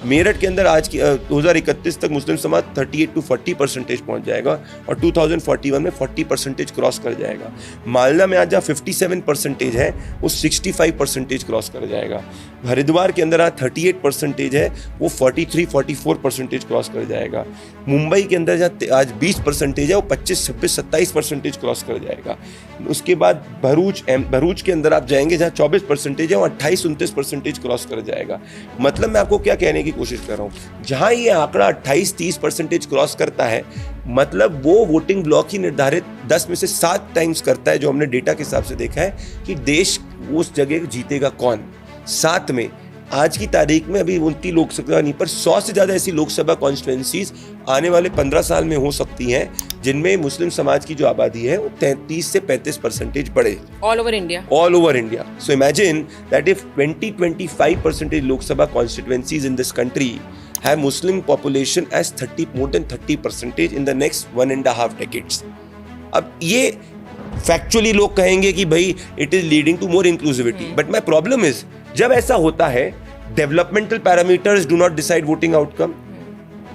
मेरठ के अंदर आज की 2031 तक मुस्लिम समाज 38 to 40% पहुंच जाएगा और 2041 में 40% क्रॉस कर जाएगा। मालदा में आज जहाँ 57% है वो 65% क्रॉस कर जाएगा। हरिद्वार के अंदर आज 38% है वो 43-44% क्रॉस कर जाएगा। मुंबई के अंदर जहाँ आज 20% है वो 25-26-27% क्रॉस कर जाएगा। उसके बाद भरूच के अंदर आप जाएंगे जहाँ 24% है वो 28-29% क्रॉस कर जाएगा। मतलब मैं आपको क्या कहने की कोशिश कर रहा हूँ, जहां ये आंकड़ा 28-30% क्रॉस करता है मतलब वो वोटिंग ब्लॉक ही निर्धारित 10 में से 7 टाइम्स करता है, जो हमने डेटा के हिसाब से देखा है कि देश उस जगह जीतेगा कौन। साथ में आज की तारीख में अभी 29 लोकसभा नहीं पर 100 से ज़्यादा ऐसी लोकसभा कॉन्स्टिट्यूंसीज आने वाले 15 साल में हो सकती हैं जिनमें मुस्लिम समाज की जो आबादी है वो 33 से 35% बढ़े all over India. So imagine that if 20-25% Lok Sabha constituencies in this country have Muslim population as more than 30% in the next 1.5 decades. अब ये फैक्चुअली लोग कहेंगे कि भाई it is leading to more inclusivity, but my problem is जब ऐसा होता है developmental parameters do not decide voting outcome.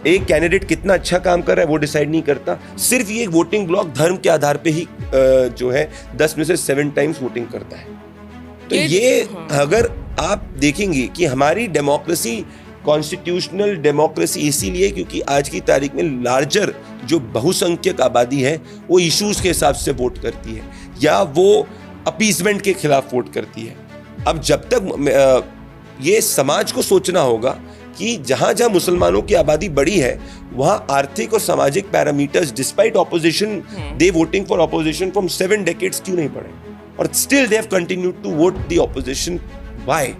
एक कैंडिडेट कितना अच्छा काम कर रहा है वो डिसाइड नहीं करता, सिर्फ ये वोटिंग ब्लॉक धर्म के आधार पे ही जो है 10 में से 7 टाइम्स वोटिंग करता है। तो ये अगर आप देखेंगे कि हमारी डेमोक्रेसी कॉन्स्टिट्यूशनल डेमोक्रेसी इसीलिए क्योंकि आज की तारीख में लार्जर जो बहुसंख्यक आबादी है वो इश्यूज के हिसाब से वोट करती है या वो अपीसमेंट के खिलाफ वोट करती है। अब जब तक ये समाज को सोचना होगा कि जहां जहां मुसलमानों की आबादी बढ़ी है वहां आर्थिक और सामाजिक parameters despite opposition they voting for opposition from 7 decades क्यों नहीं बढ़े और still they have continued to vote the opposition. Why?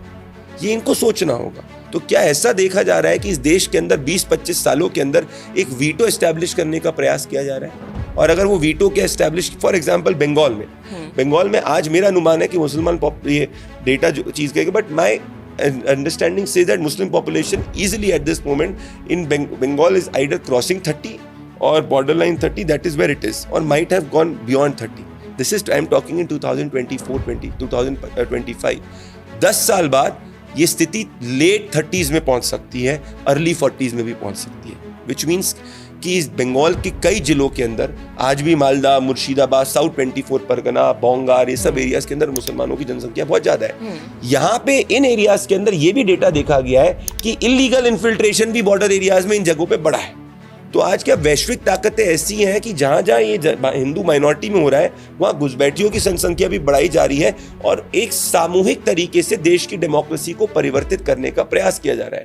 ये इनको सोचना होगा। तो क्या ऐसा देखा जा रहा है कि इस देश के अंदर 20-25 सालों के अंदर एक वीटो एस्टैब्लिश करने का प्रयास किया जा रहा है? और अगर वो वीटो के एस्टैब्लिश फॉर एग्जांपल बंगाल में आज मेरा अनुमान है कि मुसलमान ये डेटा जो चीज कहेगा, but my understanding says that Muslim population easily at this moment in Bengal is either crossing 30 और border line 30, that is where it is, और might have gone beyond 30। This is I am talking in 2024-2025। 10 साल बाद ये स्थिति late 30s में पहुंच सकती है, अर्ली 40s में भी पहुंच सकती है, विच मीन्स कि इस बंगाल के कई जिलों के अंदर आज भी मालदा, मुर्शिदाबाद, साउथ 24 परगना, बोंगार, ये सब एरियाज के अंदर मुसलमानों की जनसंख्या बहुत ज्यादा है। यहाँ पे इन एरियाज के अंदर ये भी डेटा देखा गया है कि इलीगल इन्फिल्ट्रेशन भी बॉर्डर एरियाज में इन जगहों पे बढ़ा है। तो आज क्या वैश्विक ताकतें ऐसी हैं कि जहां जहां ये हिंदू माइनॉरिटी में हो रहा है वहां घुसपैठियों की जनसंख्या भी बढ़ाई जा रही है और एक सामूहिक तरीके से देश की डेमोक्रेसी को परिवर्तित करने का प्रयास किया जा रहा है।